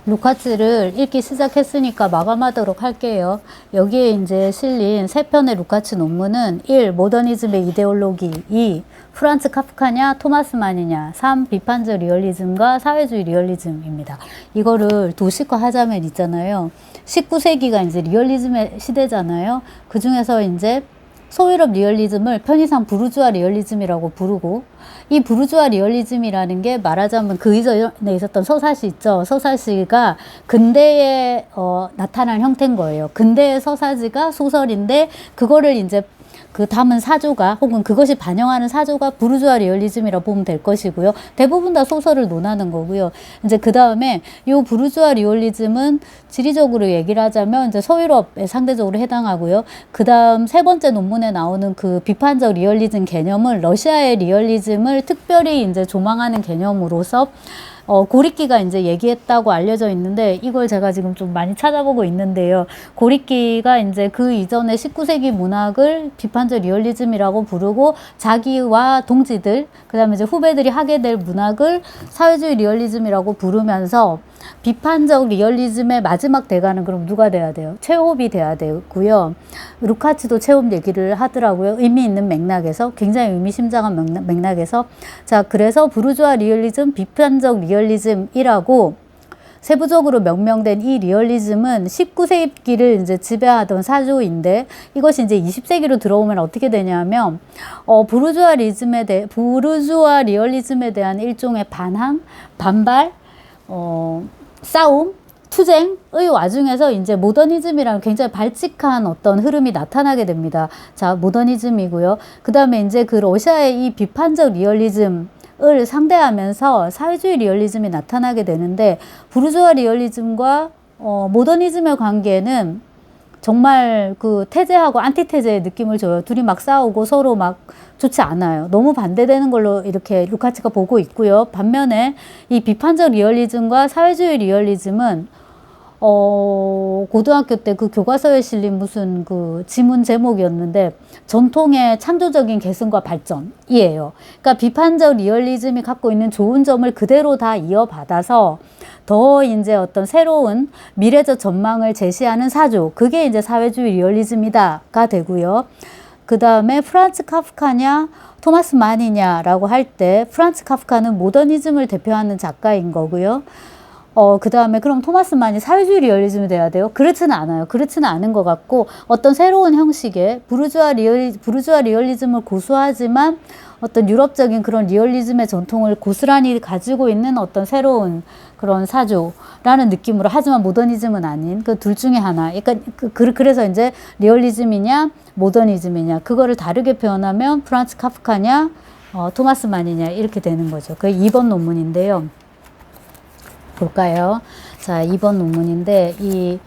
루카츠를 읽기 시작했으니까 마감하도록 할게요. 여기에 이제 실린 세 편의 루카츠 논문은 1. 모더니즘의 이데올로기 2. 프란츠 카프카냐 토마스 만이냐 3. 비판적 리얼리즘과 사회주의 리얼리즘입니다. 이거를 도식화 하자면 있잖아요. 19세기가 이제 리얼리즘의 시대잖아요. 그 중에서 이제 소유럽 리얼리즘을 편의상 부르주아 리얼리즘이라고 부르고, 이 부르주아 리얼리즘이라는 게 말하자면 그 이전에 있었던 서사시 있죠. 서사시가 근대에 나타난 형태인 거예요. 근대의 서사지가 소설인데 그거를 이제 그 담은 사조가 혹은 그것이 반영하는 사조가 부르주아 리얼리즘이라 보면 될 것이고요. 대부분 다 소설을 논하는 거고요. 이제 그 다음에 요 부르주아 리얼리즘은 지리적으로 얘기를 하자면 이제 서유럽에 상대적으로 해당하고요. 그 다음 세 번째 논문에 나오는 그 비판적 리얼리즘 개념은 러시아의 리얼리즘을 특별히 이제 조망하는 개념으로서 고리끼가 이제 얘기했다고 알려져 있는데, 이걸 제가 지금 좀 많이 찾아보고 있는데요. 고리끼가 이제 그 이전에 19세기 문학을 비판적 리얼리즘이라고 부르고, 자기와 동지들, 그 다음에 이제 후배들이 하게 될 문학을 사회주의 리얼리즘이라고 부르면서, 비판적 리얼리즘의 마지막 대가는 그럼 누가 돼야 돼요? 체홉이 돼야 되고요. 루카츠도 체홉 얘기를 하더라고요. 의미 있는 맥락에서, 굉장히 의미심장한 맥락에서. 자, 그래서 부르주아 리얼리즘, 비판적 리얼리즘이라고 세부적으로 명명된 이 리얼리즘은 19세기를 이제 지배하던 사조인데, 이것이 이제 20세기로 들어오면 어떻게 되냐면, 부르주아 리얼리즘에 대한 일종의 반항, 반발, 싸움, 투쟁의 와중에서 이제 모더니즘이라는 굉장히 발칙한 어떤 흐름이 나타나게 됩니다. 자, 모더니즘이고요. 그 다음에 이제 그 러시아의 이 비판적 리얼리즘을 상대하면서 사회주의 리얼리즘이 나타나게 되는데, 부르주아 리얼리즘과 모더니즘의 관계는 정말 그 태제하고 안티태제의 느낌을 줘요. 둘이 막 싸우고 서로 막 좋지 않아요. 너무 반대되는 걸로 이렇게 루카츠가 보고 있고요. 반면에 이 비판적 리얼리즘과 사회주의 리얼리즘은 고등학교 때 그 교과서에 실린 무슨 그 지문 제목이었는데, 전통의 창조적인 개선과 발전이에요. 그러니까 비판적 리얼리즘이 갖고 있는 좋은 점을 그대로 다 이어받아서 더 이제 어떤 새로운 미래적 전망을 제시하는 사조, 그게 이제 사회주의 리얼리즘이다가 되고요. 그 다음에 프란츠 카프카냐 토마스 만이냐라고 할 때, 프란츠 카프카는 모더니즘을 대표하는 작가인 거고요. 그 다음에 그럼 토마스 만이 사회주의 리얼리즘이 돼야 돼요? 그렇지는 않아요. 그렇지는 않은 것 같고, 어떤 새로운 형식의 부르주아 리얼리즘을 고수하지만 어떤 유럽적인 그런 리얼리즘의 전통을 고스란히 가지고 있는 어떤 새로운 그런 사조라는 느낌으로, 하지만 모더니즘은 아닌 그 둘 중에 하나. 약간 그래서 이제 리얼리즘이냐 모더니즘이냐, 그거를 다르게 표현하면 프란츠 카프카냐 토마스 만이냐 이렇게 되는 거죠. 그 2번 논문인데요. 볼까요? 자, 2번 논문인데,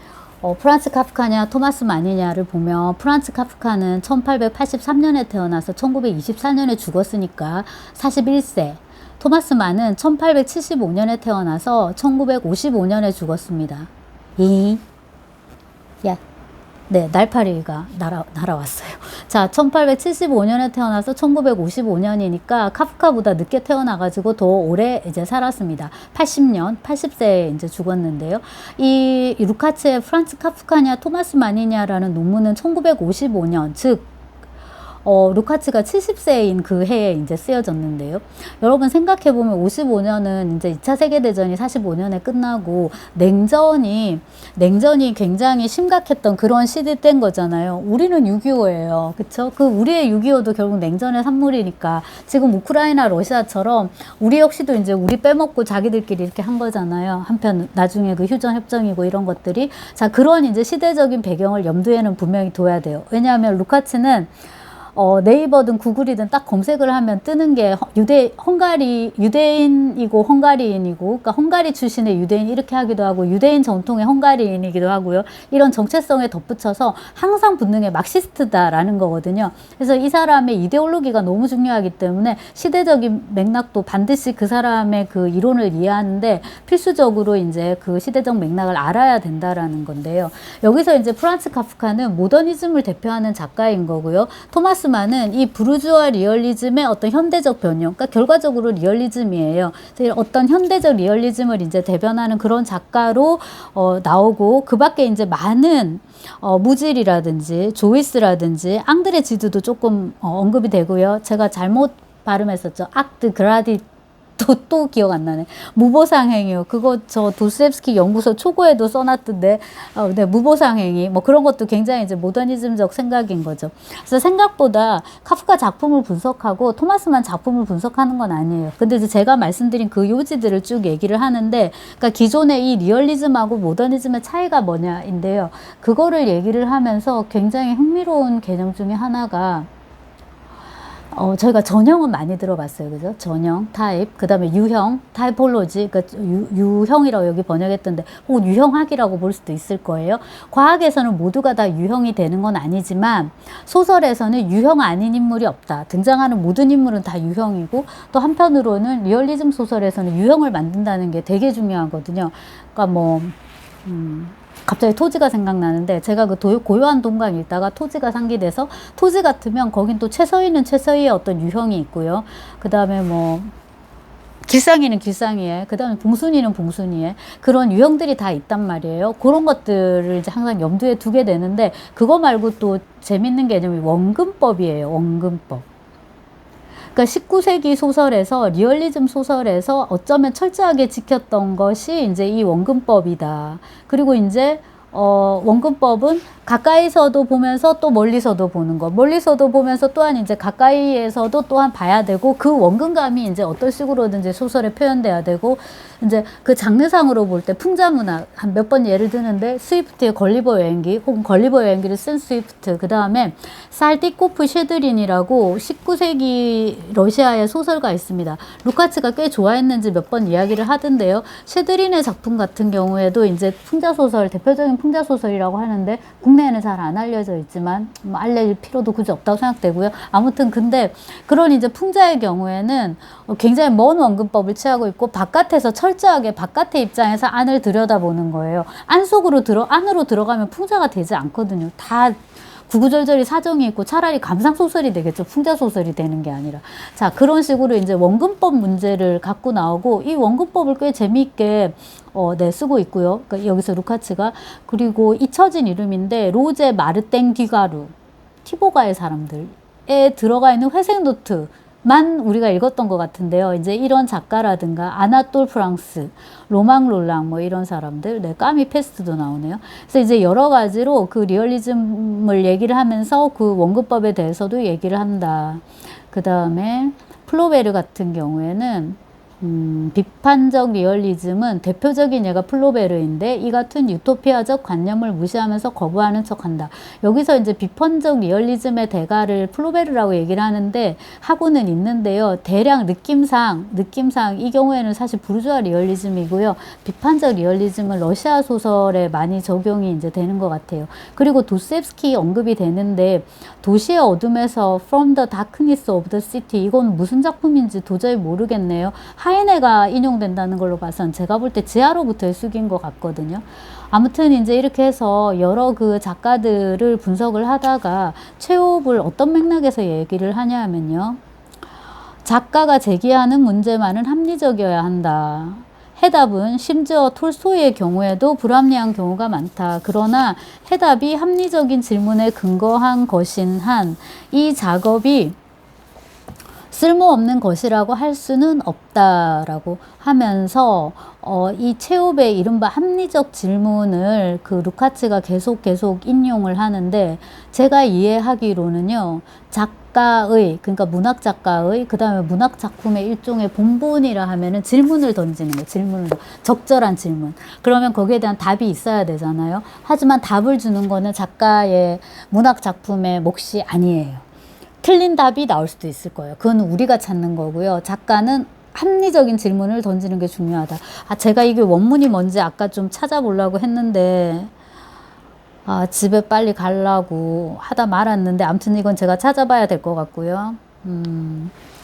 프란츠 카프카냐 토마스 만이냐를 보면, 프란츠 카프카는 1883년에 태어나서 1924년에 죽었으니까 41세. 토마스 만은 1875년에 태어나서 1955년에 죽었습니다. 야. 네, 날파리가 날아왔어요. 자, 1875년에 태어나서 1955년이니까 카프카보다 늦게 태어나가지고 더 오래 이제 살았습니다. 80세에 이제 죽었는데요. 이 루카츠의 프란츠 카프카냐 토마스 만이냐라는 논문은 1955년, 즉 루카츠가 70세인 그 해에 이제 쓰여졌는데요. 여러분 생각해보면 55년은 이제 2차 세계대전이 45년에 끝나고 냉전이 굉장히 심각했던 그런 시대 때인 거잖아요. 우리는 6.25예요. 그쵸? 그 우리의 6.25도 결국 냉전의 산물이니까, 지금 우크라이나 러시아처럼 우리 역시도 이제 우리 빼먹고 자기들끼리 이렇게 한 거잖아요. 한편 나중에 그 휴전 협정이고 이런 것들이. 자, 그런 이제 시대적인 배경을 염두에는 분명히 둬야 돼요. 왜냐하면 루카츠는 네이버든 구글이든 딱 검색을 하면 뜨는 게 유대인이고 헝가리인이고, 그러니까 헝가리 출신의 유대인 이렇게 하기도 하고, 유대인 전통의 헝가리인이기도 하고요. 이런 정체성에 덧붙여서 항상 붙는 게 막시스트다라는 거거든요. 그래서 이 사람의 이데올로기가 너무 중요하기 때문에 시대적인 맥락도 반드시 그 사람의 그 이론을 이해하는데 필수적으로 이제 그 시대적 맥락을 알아야 된다라는 건데요. 여기서 이제 프란츠 카프카는 모더니즘을 대표하는 작가인 거고요. 토마스 토마스만은 이 부르주아 리얼리즘의 어떤 현대적 변형, 그러니까 결과적으로 리얼리즘이에요. 어떤 현대적 리얼리즘을 이제 대변하는 그런 작가로 나오고, 그 밖에 이제 많은 무질이라든지 조이스라든지 앙드레 지드도 조금 언급이 되고요. 제가 잘못 발음했었죠. 악드 그라디 또 기억 안 나네. 무보상행이요. 그거 저 도스옙스키 연구소 초고에도 써놨던데, 네, 무보상행위. 뭐 그런 것도 굉장히 이제 모더니즘적 생각인 거죠. 그래서 생각보다 카프카 작품을 분석하고 토마스만 작품을 분석하는 건 아니에요. 근데 이제 제가 말씀드린 그 요지들을 쭉 얘기를 하는데, 그러니까 기존의 이 리얼리즘하고 모더니즘의 차이가 뭐냐인데요. 그거를 얘기를 하면서 굉장히 흥미로운 개념 중에 하나가, 저희가 전형은 많이 들어봤어요. 그죠? 전형, 타입, 그 다음에 유형, 타이폴로지, 그러니까 유형이라고 여기 번역했던데, 혹은 유형학이라고 볼 수도 있을 거예요. 과학에서는 모두가 다 유형이 되는 건 아니지만, 소설에서는 유형 아닌 인물이 없다. 등장하는 모든 인물은 다 유형이고, 또 한편으로는 리얼리즘 소설에서는 유형을 만든다는 게 되게 중요하거든요. 그러니까 뭐, 갑자기 토지가 생각나는데, 제가 그 고요한 동강 읽다가 토지가 상기돼서, 토지 같으면 거긴 또 최서희는 최서희의 어떤 유형이 있고요. 그 다음에 뭐 길상이는 길상이에, 그 다음에 봉순이는 봉순이에, 그런 유형들이 다 있단 말이에요. 그런 것들을 이제 항상 염두에 두게 되는데, 그거 말고 또 재밌는 개념이 원근법이에요. 원근법. 그러니까 19세기 소설에서, 리얼리즘 소설에서 어쩌면 철저하게 지켰던 것이 이제 이 원근법이다. 그리고 이제 원근법은 가까이서도 보면서 또 멀리서도 보는 것, 멀리서도 보면서 또한 이제 가까이에서도 또한 봐야 되고, 그 원근감이 이제 어떤 식으로든지 소설에 표현돼야 되고, 이제 그 장르상으로 볼 때 풍자문학 한 몇 번 예를 드는데, 스위프트의 걸리버 여행기, 혹은 걸리버 여행기를 쓴 스위프트, 그 다음에 살티코프 쉐드린이라고 19세기 러시아의 소설가 있습니다. 루카츠가 꽤 좋아했는지 몇 번 이야기를 하던데요. 쉐드린의 작품 같은 경우에도 이제 풍자소설, 대표적인 풍자소설이라고 하는데, 국내에는 잘 안 알려져 있지만 뭐 알릴 필요도 굳이 없다고 생각되고요. 아무튼 근데 그런 이제 풍자의 경우에는 굉장히 먼 원근법을 취하고 있고, 바깥에서 철저하게 바깥의 입장에서 안을 들여다보는 거예요. 안으로 들어가면 풍자가 되지 않거든요. 다 구구절절히 사정이 있고 차라리 감상소설이 되겠죠. 풍자소설이 되는 게 아니라. 자, 그런 식으로 이제 원근법 문제를 갖고 나오고, 이 원근법을 꽤 재미있게 네, 쓰고 있고요. 그러니까 여기서 루카츠가. 그리고 잊혀진 이름인데, 로제 마르땡 뒤가루, 티보가의 사람들에 들어가 있는 회색 노트만 우리가 읽었던 것 같은데요. 이제 이런 작가라든가 아나톨 프랑스, 로망 롤랑 뭐 이런 사람들, 네, 까미 페스트도 나오네요. 그래서 이제 여러 가지로 그 리얼리즘을 얘기를 하면서 그 원근법에 대해서도 얘기를 한다. 그 다음에 플로베르 같은 경우에는 비판적 리얼리즘은 대표적인 예가 플로베르인데, 이 같은 유토피아적 관념을 무시하면서 거부하는 척한다. 여기서 이제 비판적 리얼리즘의 대가를 플로베르라고 얘기를 하는데, 하고는 있는데요. 대략 느낌상 이 경우에는 사실 부르주아 리얼리즘이고요. 비판적 리얼리즘은 러시아 소설에 많이 적용이 이제 되는 것 같아요. 그리고 도스옙스키 언급이 되는데, 도시의 어둠에서 From the Darkness of the City, 이건 무슨 작품인지 도저히 모르겠네요. 하이네가 인용된다는 걸로 봐선 제가 볼 때 지하로부터의 쑥인 것 같거든요. 아무튼 이제 이렇게 해서 여러 그 작가들을 분석을 하다가 최후를 어떤 맥락에서 얘기를 하냐 하면요. 작가가 제기하는 문제만은 합리적이어야 한다. 해답은 심지어 톨스토이의 경우에도 불합리한 경우가 많다. 그러나 해답이 합리적인 질문에 근거한 것인 한 이 작업이 쓸모없는 것이라고 할 수는 없다라고 하면서 이 체홉의 이른바 합리적 질문을 그 루카츠가 계속 인용을 하는데, 제가 이해하기로는요, 작가의, 그러니까 문학 작가의, 그 다음에 문학 작품의 일종의 본분이라 하면은 질문을 던지는 거예요. 적절한 질문. 그러면 거기에 대한 답이 있어야 되잖아요. 하지만 답을 주는 거는 작가의 문학 작품의 몫이 아니에요. 틀린 답이 나올 수도 있을 거예요. 그건 우리가 찾는 거고요. 작가는 합리적인 질문을 던지는 게 중요하다. 제가 이게 원문이 뭔지 아까 좀 찾아보려고 했는데, 집에 빨리 가려고 하다 말았는데, 아무튼 이건 제가 찾아봐야 될 것 같고요.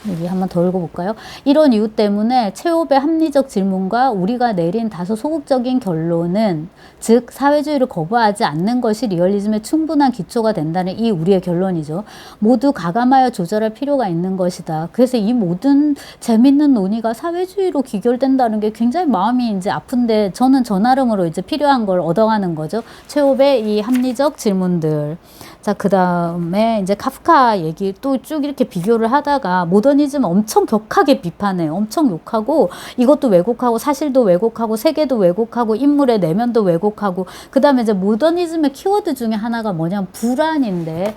여기 한번 더 읽어볼까요? 이런 이유 때문에 체홉의 합리적 질문과 우리가 내린 다소 소극적인 결론은, 즉 사회주의를 거부하지 않는 것이 리얼리즘의 충분한 기초가 된다는 이 우리의 결론이죠. 모두 가감하여 조절할 필요가 있는 것이다. 그래서 이 모든 재밌는 논의가 사회주의로 귀결된다는 게 굉장히 마음이 이제 아픈데, 저는 저 나름으로 이제 필요한 걸 얻어가는 거죠. 체홉의 이 합리적 질문들. 자, 그 다음에 이제 카프카 얘기 또 쭉 이렇게 비교를 하다가 모더니즘 엄청 격하게 비판해요. 엄청 욕하고, 이것도 왜곡하고, 사실도 왜곡하고, 세계도 왜곡하고, 인물의 내면도 왜곡하고, 그 다음에 이제 모더니즘의 키워드 중에 하나가 뭐냐면 불안인데요.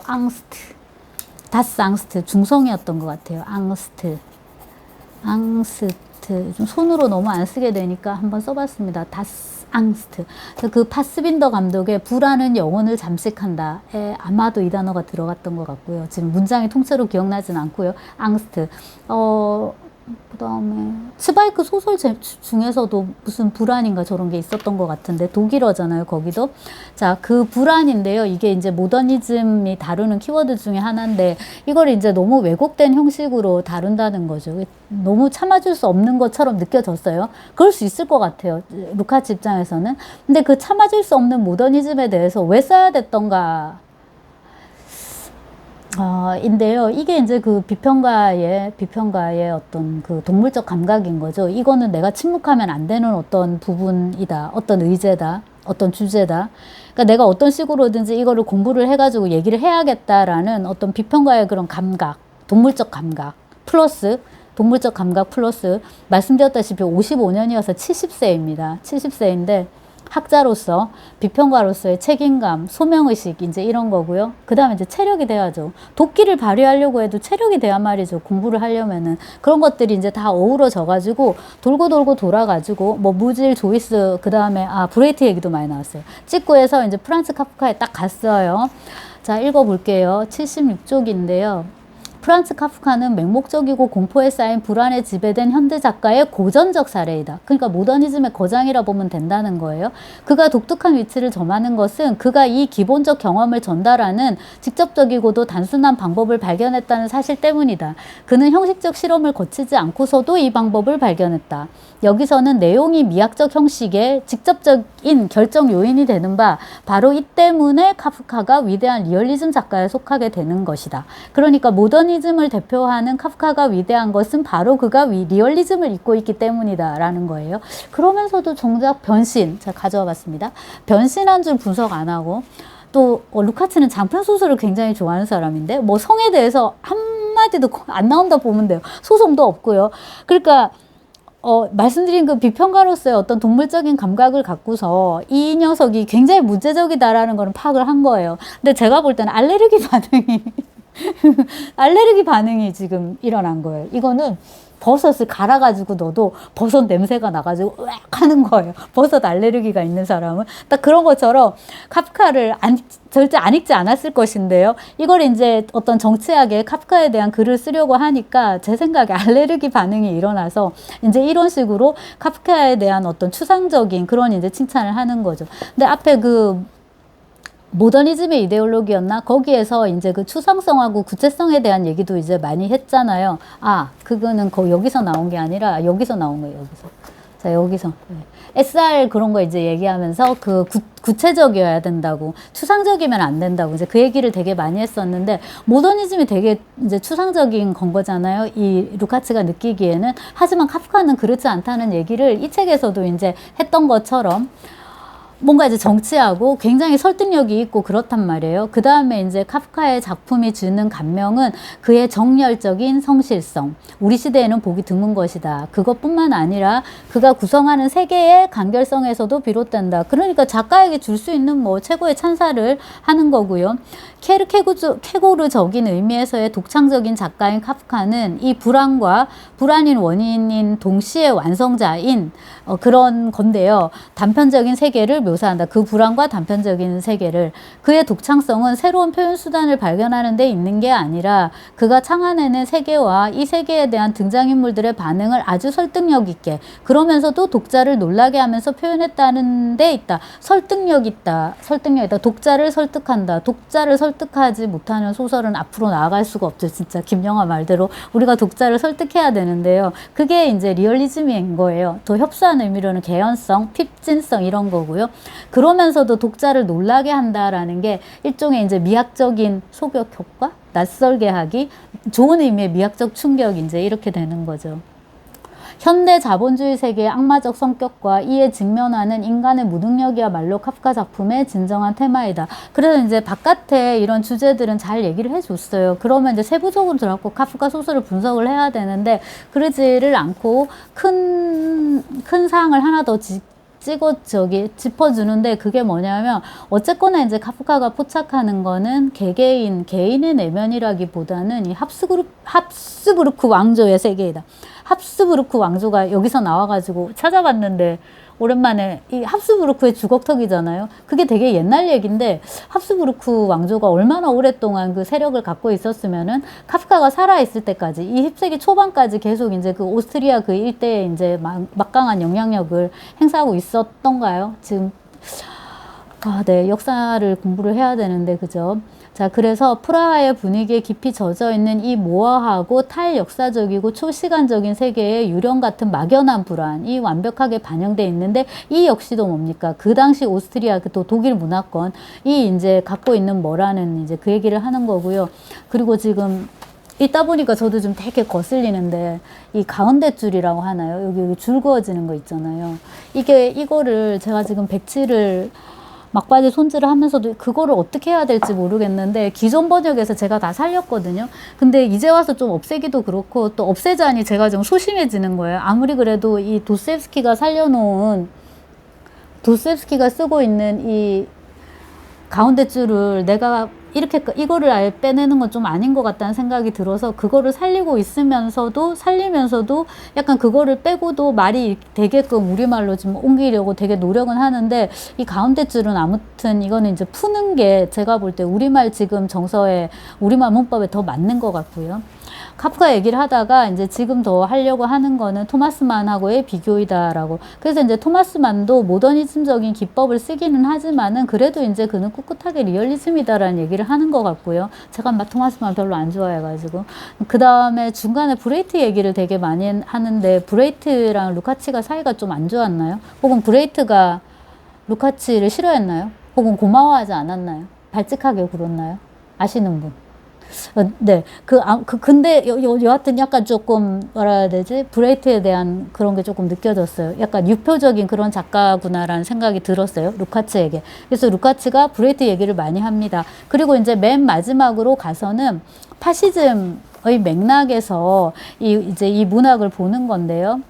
앙스트. 다스 앙스트. 중성이었던 것 같아요. 앙스트. 좀 손으로 너무 안 쓰게 되니까 한번 써봤습니다. 다스 앙스트. 그 파스빈더 감독의 불안은 영혼을 잠식한다에 아마도 이 단어가 들어갔던 것 같고요. 지금 문장이 통째로 기억나진 않고요. 앙스트. 그 다음에 스바이크 소설 중에서도 무슨 불안인가 저런 게 있었던 것 같은데, 독일어잖아요, 거기도. 자, 그 불안인데요. 이게 이제 모더니즘이 다루는 키워드 중에 하나인데, 이걸 이제 너무 왜곡된 형식으로 다룬다는 거죠. 너무 참아줄 수 없는 것처럼 느껴졌어요. 그럴 수 있을 것 같아요, 루카츠 입장에서는. 근데 그 참아줄 수 없는 모더니즘에 대해서 왜 써야 됐던가 인데요. 이게 이제 그 비평가의 어떤 그 동물적 감각인 거죠. 이거는 내가 침묵하면 안 되는 어떤 부분이다. 어떤 의제다. 어떤 주제다. 그러니까 내가 어떤 식으로든지 이거를 공부를 해가지고 얘기를 해야겠다라는 어떤 비평가의 그런 감각, 동물적 감각 플러스 말씀드렸다시피 55년이어서 70세입니다. 70세인데 학자로서, 비평가로서의 책임감, 소명의식, 이제 이런 거고요. 그 다음에 이제 체력이 돼야죠. 도끼를 발휘하려고 해도 체력이 돼야 말이죠. 공부를 하려면은. 그런 것들이 이제 다 어우러져가지고, 돌고 돌아가지고, 뭐, 무질, 조이스, 그 다음에, 브레이트 얘기도 많이 나왔어요. 찍고해서 이제 프란츠 카프카에 딱 갔어요. 자, 읽어볼게요. 76쪽인데요. 프란츠 카프카는 맹목적이고 공포에 쌓인 불안에 지배된 현대 작가의 고전적 사례이다. 그러니까 모더니즘의 거장이라 보면 된다는 거예요. 그가 독특한 위치를 점하는 것은 그가 이 기본적 경험을 전달하는 직접적이고도 단순한 방법을 발견했다는 사실 때문이다. 그는 형식적 실험을 거치지 않고서도 이 방법을 발견했다. 여기서는 내용이 미학적 형식의 직접적인 결정 요인이 되는 바, 바로 이 때문에 카프카가 위대한 리얼리즘 작가에 속하게 되는 것이다. 그러니까 모더니즘을 대표하는 카프카가 위대한 것은 바로 그가 리얼리즘을 잇고 있기 때문이다 라는 거예요. 그러면서도 정작 변신, 제가 가져와 봤습니다. 변신한 줄 분석 안 하고, 또 루카츠는 장편 소설을 굉장히 좋아하는 사람인데, 뭐 성에 대해서 한마디도 안 나온다 보면 돼요. 소송도 없고요. 그러니까 말씀드린 그 비평가로서의 어떤 동물적인 감각을 갖고서 이 녀석이 굉장히 문제적이다라는 거는 파악을 한 거예요. 근데 제가 볼 때는 알레르기 반응이 지금 일어난 거예요. 이거는 버섯을 갈아가지고 넣어도 버섯 냄새가 나가지고 으악 하는 거예요. 버섯 알레르기가 있는 사람은. 딱 그런 것처럼 카프카를 절대 안 읽지 않았을 것인데요. 이걸 이제 어떤 정치학의 카프카에 대한 글을 쓰려고 하니까 제 생각에 알레르기 반응이 일어나서 이제 이런 식으로 카프카에 대한 어떤 추상적인 그런 이제 칭찬을 하는 거죠. 근데 앞에 그 모더니즘의 이데올로기였나? 거기에서 이제 그 추상성하고 구체성에 대한 얘기도 이제 많이 했잖아요. 그거는 여기서 나온 게 아니라 여기서 나온 거예요, 여기서. 자, 여기서. SR 그런 거 이제 얘기하면서 그 구체적이어야 된다고, 추상적이면 안 된다고, 이제 그 얘기를 되게 많이 했었는데, 모더니즘이 되게 이제 추상적인 건 거잖아요. 이 루카츠가 느끼기에는. 하지만 카프카는 그렇지 않다는 얘기를 이 책에서도 이제 했던 것처럼, 뭔가 이제 정치하고 굉장히 설득력이 있고 그렇단 말이에요. 그 다음에 이제 카프카의 작품이 주는 감명은 그의 정열적인 성실성. 우리 시대에는 보기 드문 것이다. 그것뿐만 아니라 그가 구성하는 세계의 간결성에서도 비롯된다. 그러니까 작가에게 줄 수 있는 뭐 최고의 찬사를 하는 거고요. 케고르적인 의미에서의 독창적인 작가인 카프카는 이 불안인 원인인 동시에 완성자인 그런 건데요. 단편적인 세계를 묘사한다. 그 불안과 단편적인 세계를. 그의 독창성은 새로운 표현 수단을 발견하는 데 있는 게 아니라 그가 창안해낸 세계와 이 세계에 대한 등장인물들의 반응을 아주 설득력 있게, 그러면서도 독자를 놀라게 하면서 표현했다는 데 있다. 설득력 있다. 독자를 설득한다. 독자를 설득하지 못하는 소설은 앞으로 나아갈 수가 없죠. 진짜 김영하 말대로 우리가 독자를 설득해야 되는데요. 그게 이제 리얼리즘인 거예요. 더 협소한 의미로는 개연성, 핍진성 이런 거고요. 그러면서도 독자를 놀라게 한다라는 게 일종의 이제 미학적인 소격 효과, 낯설게 하기, 좋은 의미의 미학적 충격, 이제 이렇게 되는 거죠. 현대 자본주의 세계의 악마적 성격과 이에 직면하는 인간의 무능력이야말로 카프카 작품의 진정한 테마이다. 그래서 이제 바깥에 이런 주제들은 잘 얘기를 해줬어요. 그러면 이제 세부적으로 들어가고 카프카 소설을 분석을 해야 되는데 그러지를 않고 큰 사항을 하나 더 짚어주는데, 그게 뭐냐면 어쨌거나 이제 카프카가 포착하는 거는 개인의 내면이라기보다는 이 합스부르크 왕조의 세계이다. 합스부르크 왕조가 여기서 나와가지고 찾아봤는데 오랜만에 이 합스부르크의 주걱턱이잖아요. 그게 되게 옛날 얘기인데 합스부르크 왕조가 얼마나 오랫동안 그 세력을 갖고 있었으면은 카프카가 살아있을 때까지 20세기 초반까지 계속 이제 그 오스트리아 그 일대에 이제 막강한 영향력을 행사하고 있었던가요? 지금 네, 역사를 공부를 해야 되는데, 그죠? 자, 그래서 프라하의 분위기에 깊이 젖어 있는 이 모호하고 탈역사적이고 초시간적인 세계의 유령 같은 막연한 불안이 완벽하게 반영돼 있는데, 이 역시도 뭡니까? 그 당시 오스트리아, 또 독일 문화권이 이제 갖고 있는 뭐라는 이제 그 얘기를 하는 거고요. 그리고 지금 있다 보니까 저도 좀 되게 거슬리는데, 이 가운데 줄이라고 하나요? 여기 줄 그어지는 거 있잖아요. 이거를 제가 지금 배치를 막바지 손질을 하면서도 그거를 어떻게 해야 될지 모르겠는데, 기존 번역에서 제가 다 살렸거든요. 근데 이제 와서 좀 없애기도 그렇고, 또 없애자니 제가 좀 소심해지는 거예요. 아무리 그래도 이 도스토옙스키가 쓰고 있는 이 가운데 줄을 내가 이거를 아예 빼내는 건 좀 아닌 것 같다는 생각이 들어서 그거를 살리면서도 약간 그거를 빼고도 말이 되게끔 우리말로 좀 옮기려고 되게 노력은 하는데, 이 가운데 줄은 아무튼 이거는 이제 푸는 게 제가 볼 때 우리말 지금 정서에, 우리말 문법에 더 맞는 것 같고요. 카프카 얘기를 하다가 이제 지금 더 하려고 하는 거는 토마스 만하고의 비교이다라고. 그래서 이제 토마스 만도 모더니즘적인 기법을 쓰기는 하지만은 그래도 이제 그는 꿋꿋하게 리얼리즘이다라는 얘기를 하는 것 같고요. 제가 토마스 만 별로 안 좋아해가지고. 그 다음에 중간에 브레이트 얘기를 되게 많이 하는데, 브레이트랑 루카치가 사이가 좀 안 좋았나요? 혹은 브레이트가 루카치를 싫어했나요? 혹은 고마워하지 않았나요? 발칙하게 굴었나요? 아시는 분? 네. 근데 여하튼 약간 조금 뭐라 해야 되지? 브레이트에 대한 그런 게 조금 느껴졌어요. 약간 유표적인 그런 작가구나라는 생각이 들었어요. 루카츠에게. 그래서 루카츠가 브레이트 얘기를 많이 합니다. 그리고 이제 맨 마지막으로 가서는 파시즘의 맥락에서 이제 이 문학을 보는 건데요.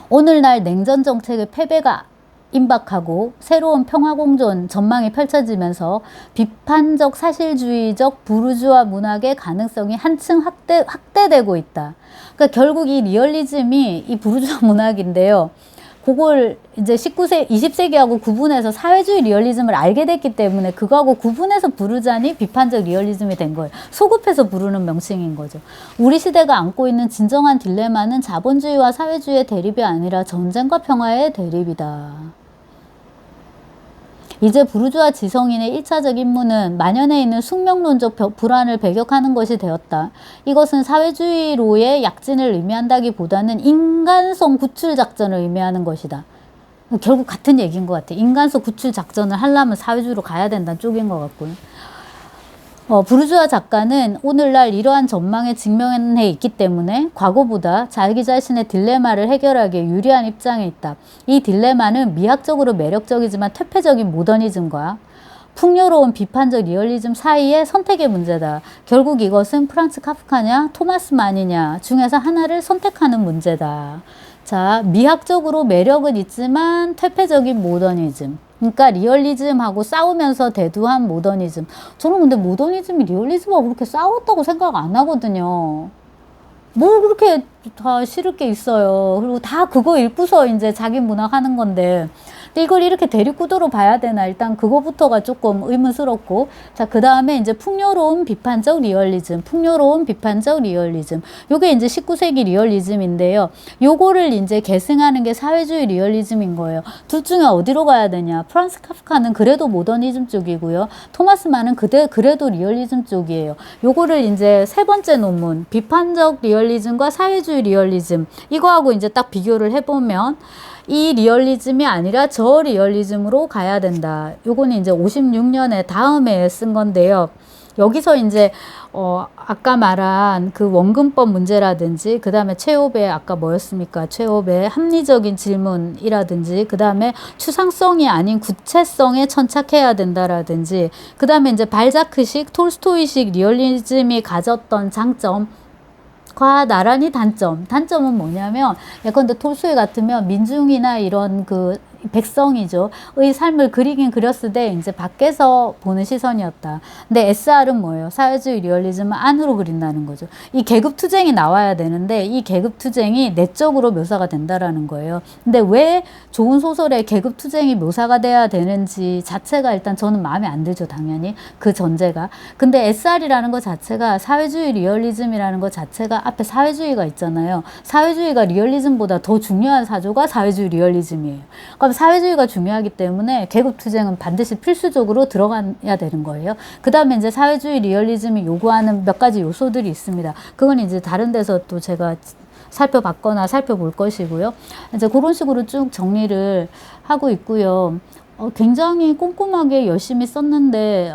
오늘날 냉전 정책의 패배가 임박하고 새로운 평화공존 전망이 펼쳐지면서 비판적 사실주의적 부르주아 문학의 가능성이 한층 확대되고 있다. 그러니까 결국 이 리얼리즘이 이 부르주아 문학인데요. 그걸 이제 20세기하고 구분해서 사회주의 리얼리즘을 알게 됐기 때문에 그거하고 구분해서 부르자니 비판적 리얼리즘이 된 거예요. 소급해서 부르는 명칭인 거죠. 우리 시대가 안고 있는 진정한 딜레마는 자본주의와 사회주의의 대립이 아니라 전쟁과 평화의 대립이다. 이제 부르주아 지성인의 1차적 임무는 만연해 있는 숙명론적 불안을 배격하는 것이 되었다. 이것은 사회주의로의 약진을 의미한다기보다는 인간성 구출 작전을 의미하는 것이다. 결국 같은 얘기인 것 같아요. 인간성 구출 작전을 하려면 사회주의로 가야 된다는 쪽인 것 같고요. 부르주아 작가는 오늘날 이러한 전망에 직면해 있기 때문에 과거보다 자기 자신의 딜레마를 해결하기에 유리한 입장에 있다. 이 딜레마는 미학적으로 매력적이지만 퇴폐적인 모더니즘과 풍요로운 비판적 리얼리즘 사이의 선택의 문제다. 결국 이것은 프란츠 카프카냐 토마스 만이냐 중에서 하나를 선택하는 문제다. 자, 미학적으로 매력은 있지만 퇴폐적인 모더니즘. 그러니까 리얼리즘하고 싸우면서 대두한 모더니즘. 저는 근데 모더니즘이 리얼리즘하고 그렇게 싸웠다고 생각 안 하거든요. 뭘 그렇게 다 싫을 게 있어요. 그리고 다 그거 읽고서 이제 자기 문학 하는 건데. 근데 이걸 이렇게 대립구도로 봐야 되나? 일단 그거부터가 조금 의문스럽고. 자, 그 다음에 이제 풍요로운 비판적 리얼리즘. 풍요로운 비판적 리얼리즘. 요게 이제 19세기 리얼리즘인데요. 요거를 이제 계승하는 게 사회주의 리얼리즘인 거예요. 둘 중에 어디로 가야 되냐? 프란츠 카프카는 그래도 모더니즘 쪽이고요. 토마스 만은 그래도 리얼리즘 쪽이에요. 요거를 이제 세 번째 논문, 비판적 리얼리즘과 사회주의 리얼리즘. 이거하고 이제 딱 비교를 해보면 이 리얼리즘이 아니라 저 리얼리즘으로 가야 된다. 요거는 이제 56년에 다음에 쓴 건데요. 여기서 이제 아까 말한 그 원근법 문제라든지 그 다음에 체홉의 아까 뭐였습니까? 체홉의 합리적인 질문이라든지 그 다음에 추상성이 아닌 구체성에 천착해야 된다라든지 그 다음에 이제 발자크식 톨스토이식 리얼리즘이 가졌던 장점 과 나란히 단점은 뭐냐면 예컨대 톨스토이 같으면 민중이나 이런 그 백성이죠. 의 삶을 그리긴 그렸을 때 이제 밖에서 보는 시선이었다. 근데 SR은 뭐예요? 사회주의 리얼리즘은 안으로 그린다는 거죠. 이 계급투쟁이 나와야 되는데 이 계급투쟁이 내적으로 묘사가 된다라는 거예요. 근데 왜 좋은 소설에 계급투쟁이 묘사가 돼야 되는지 자체가 일단 저는 마음에 안 들죠. 당연히 그 전제가. 근데 SR이라는 것 자체가 사회주의 리얼리즘이라는 것 자체가 앞에 사회주의가 있잖아요. 사회주의가 리얼리즘보다 더 중요한 사조가 사회주의 리얼리즘이에요. 그럼 사회주의가 중요하기 때문에 계급투쟁은 반드시 필수적으로 들어가야 되는 거예요. 그 다음에 이제 사회주의 리얼리즘이 요구하는 몇 가지 요소들이 있습니다. 그건 이제 다른 데서 또 제가 살펴봤거나 살펴볼 것이고요. 이제 그런 식으로 쭉 정리를 하고 있고요. 굉장히 꼼꼼하게 열심히 썼는데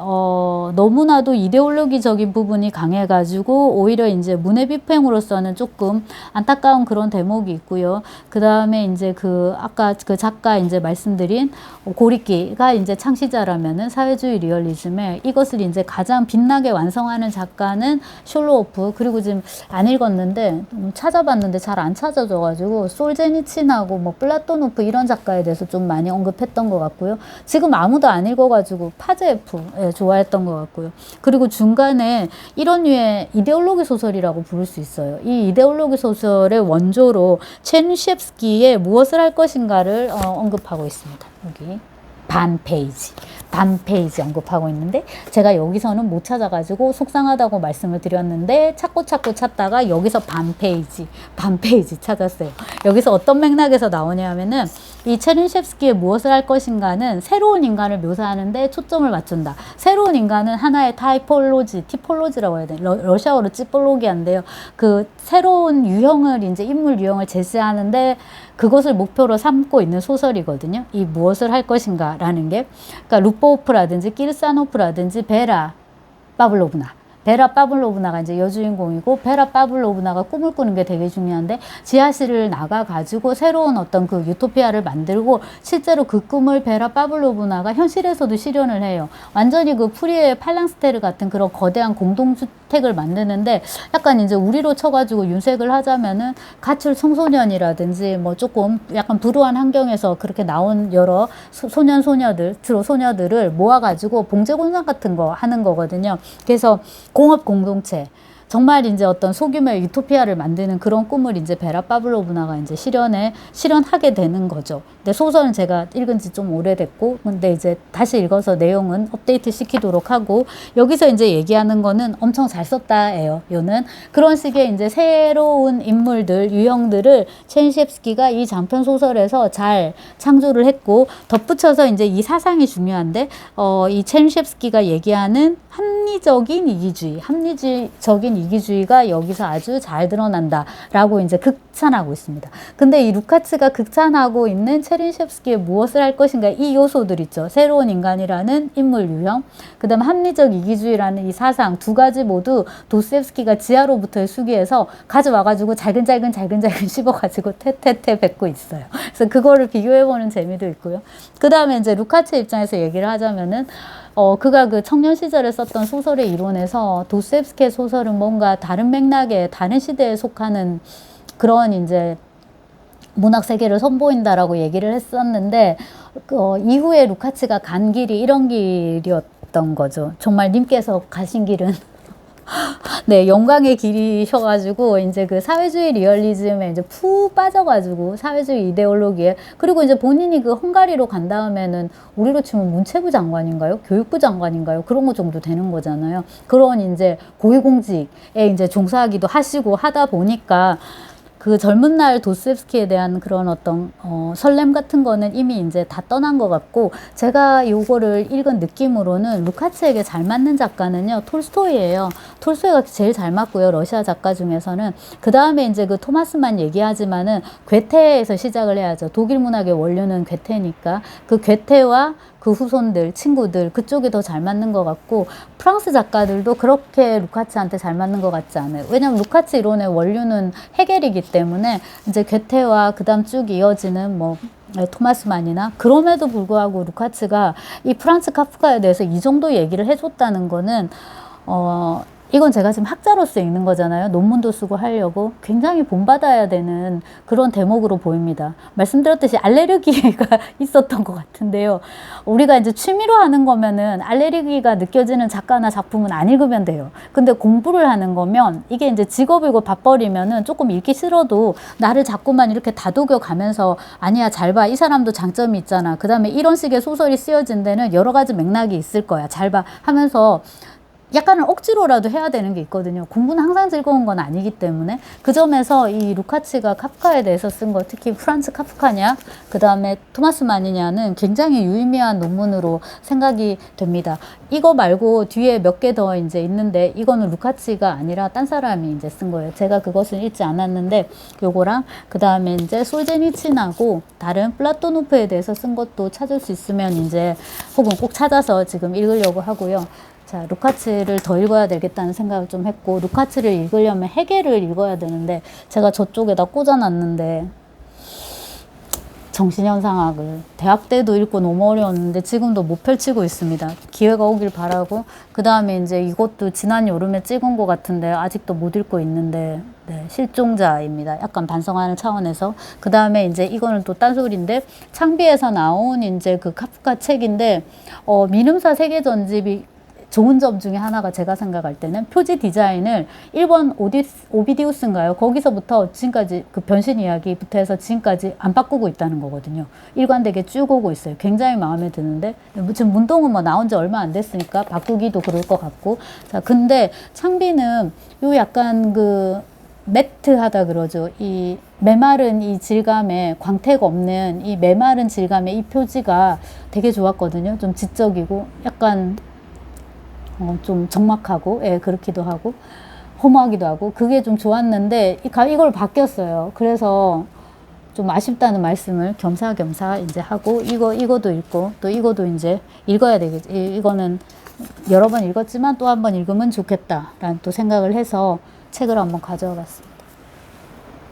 너무나도 이데올로기적인 부분이 강해가지고 오히려 이제 문해 비평으로서는 조금 안타까운 그런 대목이 있고요. 그 다음에 이제 그 아까 그 작가 이제 말씀드린 고리끼가 이제 창시자라면은 사회주의 리얼리즘에 이것을 이제 가장 빛나게 완성하는 작가는 숄로오프. 그리고 지금 안 읽었는데 찾아봤는데 잘 안 찾아져가지고 솔제니친하고 뭐 플라토노프 이런 작가에 대해서 좀 많이 언급했던 것 같고요. 지금 아무도 안 읽어가지고 파제프 좋아했던 것 같고요. 그리고 중간에 이런 류의 이데올로기 소설이라고 부를 수 있어요. 이 이데올로기 소설의 원조로 체니셰프스키의 무엇을 할 것인가를 언급하고 있습니다. 여기 반 페이지 언급하고 있는데 제가 여기서는 못 찾아가지고 속상하다고 말씀을 드렸는데 찾고 찾다가 여기서 반 페이지 찾았어요. 여기서 어떤 맥락에서 나오냐면은 이 체르니셰프스키의 무엇을 할 것인가는 새로운 인간을 묘사하는데 초점을 맞춘다. 새로운 인간은 하나의 티폴로지라고 해야 돼. 러시아어로 찌폴로기인데요. 그 새로운 유형을 이제 인물 유형을 제시하는데 그것을 목표로 삼고 있는 소설이거든요. 이 무엇을 할 것인가라는 게. 그러니까 루포프라든지 키르사노프라든지 베라 파블로브나가 이제 여주인공이고 베라 파블로브나가 꿈을 꾸는 게 되게 중요한데 지하실을 나가가지고 새로운 어떤 그 유토피아를 만들고 실제로 그 꿈을 베라 파블로브나가 현실에서도 실현을 해요. 완전히 그 프리의 팔랑스테르 같은 그런 거대한 공동주택을 만드는데 약간 이제 우리로 쳐가지고 윤색을 하자면은 가출 청소년이라든지 뭐 조금 약간 불우한 환경에서 그렇게 나온 여러 주로 소녀들을 모아가지고 봉제공장 같은 거 하는 거거든요. 그래서 공업 공동체 정말 이제 어떤 소규모의 유토피아를 만드는 그런 꿈을 이제 베라 파블로브나가 이제 실현하게 되는 거죠. 근데 소설은 제가 읽은 지 좀 오래됐고, 근데 이제 다시 읽어서 내용은 업데이트 시키도록 하고, 여기서 이제 얘기하는 거는 엄청 잘 썼다예요. 요는 그런 식의 이제 새로운 인물들, 유형들을 체니셰프스키가 이 장편 소설에서 잘 창조를 했고, 덧붙여서 이제 이 사상이 중요한데, 이 체니셰프스키가 얘기하는 합리적인 이기주의가 여기서 아주 잘 드러난다라고 이제 극찬하고 있습니다. 근데 이 루카츠가 극찬하고 있는 체니셰프스키의 무엇을 할 것인가 이 요소들 있죠. 새로운 인간이라는 인물 유형, 그 다음 합리적 이기주의라는 이 사상 두 가지 모두 도스토옙스키가 지하로부터의 수기에서 가져와가지고 잘근잘근 씹어가지고 태태태 뱉고 있어요. 그래서 그거를 비교해보는 재미도 있고요. 그 다음에 이제 루카츠 입장에서 얘기를 하자면은 그가 그 청년 시절에 썼던 소설의 이론에서 도스토옙스키의 소설은 뭔가 다른 맥락에 다른 시대에 속하는 그런 이제 문학 세계를 선보인다라고 얘기를 했었는데 이후에 루카츠가 간 길이 이런 길이었던 거죠. 정말 님께서 가신 길은 네, 영광의 길이셔가지고, 이제 그 사회주의 리얼리즘에 이제 푹 빠져가지고, 사회주의 이데올로기에, 그리고 이제 본인이 그 헝가리로 간 다음에는 우리로 치면 문체부 장관인가요? 교육부 장관인가요? 그런 거 정도 되는 거잖아요. 그런 이제 고위공직에 이제 종사하기도 하시고 하다 보니까, 그 젊은 날 도스토옙스키에 대한 그런 어떤 설렘 같은 거는 이미 이제 다 떠난 것 같고, 제가 요거를 읽은 느낌으로는 루카츠에게 잘 맞는 작가는요 톨스토이예요. 톨스토이가 제일 잘 맞고요, 러시아 작가 중에서는. 그 다음에 이제 그 토마스만 얘기하지만은 괴테에서 시작을 해야죠. 독일 문학의 원류는 괴테니까 그 괴테와 그 후손들, 친구들, 그쪽이 더 잘 맞는 것 같고, 프랑스 작가들도 그렇게 루카츠한테 잘 맞는 것 같지 않아요. 왜냐면 루카츠 이론의 원류는 해겔이기 때문에 이제 괴테와 그 다음 쭉 이어지는 뭐 토마스만이나, 그럼에도 불구하고 루카츠가 이 프란츠 카프카에 대해서 이 정도 얘기를 해줬다는 거는 이건 제가 지금 학자로서 읽는 거잖아요. 논문도 쓰고 하려고 굉장히 본받아야 되는 그런 대목으로 보입니다. 말씀드렸듯이 알레르기가 있었던 것 같은데요. 우리가 이제 취미로 하는 거면은 알레르기가 느껴지는 작가나 작품은 안 읽으면 돼요. 근데 공부를 하는 거면 이게 이제 직업이고 밥벌이면은 조금 읽기 싫어도 나를 자꾸만 이렇게 다독여 가면서, 아니야, 잘 봐. 이 사람도 장점이 있잖아. 그 다음에 이런 식의 소설이 쓰여진 데는 여러 가지 맥락이 있을 거야. 잘 봐. 하면서 약간은 억지로라도 해야 되는 게 있거든요. 공부는 항상 즐거운 건 아니기 때문에. 그 점에서 이 루카츠가 카프카에 대해서 쓴 거, 특히 프란츠 카프카냐, 그 다음에 토마스 마니냐는 굉장히 유의미한 논문으로 생각이 됩니다. 이거 말고 뒤에 몇 개 더 이제 있는데, 이거는 루카츠가 아니라 딴 사람이 이제 쓴 거예요. 제가 그것은 읽지 않았는데, 요거랑 그 다음에 이제 솔제니친하고 다른 플라토노프에 대해서 쓴 것도 찾을 수 있으면 이제, 혹은 꼭 찾아서 지금 읽으려고 하고요. 자, 루카츠를 더 읽어야 되겠다는 생각을 좀 했고, 루카츠를 읽으려면 해겔을 읽어야 되는데, 제가 저쪽에다 꽂아놨는데, 정신현상학을 대학 때도 읽고 너무 어려웠는데 지금도 못 펼치고 있습니다. 기회가 오길 바라고, 그 다음에 이제 이것도 지난 여름에 찍은 것 같은데 아직도 못 읽고 있는데, 네, 실종자입니다. 약간 반성하는 차원에서. 그 다음에 이제 이거는 또 딴소리인데, 창비에서 나온 이제 그 카프카 책인데, 민음사 세계 전집이 좋은 점 중에 하나가, 제가 생각할 때는 표지 디자인을 일본 오비디우스인가요? 거기서부터 지금까지 그 변신 이야기부터 해서 지금까지 안 바꾸고 있다는 거거든요. 일관되게 쭉 오고 있어요. 굉장히 마음에 드는데, 지금 문동은 뭐 나온 지 얼마 안 됐으니까 바꾸기도 그럴 것 같고. 자, 근데 창비는 요 약간 그 매트하다 그러죠. 이 메마른 이 질감에, 광택 없는 이 메마른 질감의 이 표지가 되게 좋았거든요. 좀 지적이고 약간 좀 적막하고, 예, 그렇기도 하고, 허무하기도 하고, 그게 좀 좋았는데, 이걸 바뀌었어요. 그래서 좀 아쉽다는 말씀을 겸사겸사 이제 하고, 이거도 읽고, 또 이거도 이제 읽어야 되겠지. 이거는 여러 번 읽었지만 또 한 번 읽으면 좋겠다라는 또 생각을 해서 책을 한번 가져와 봤습니다.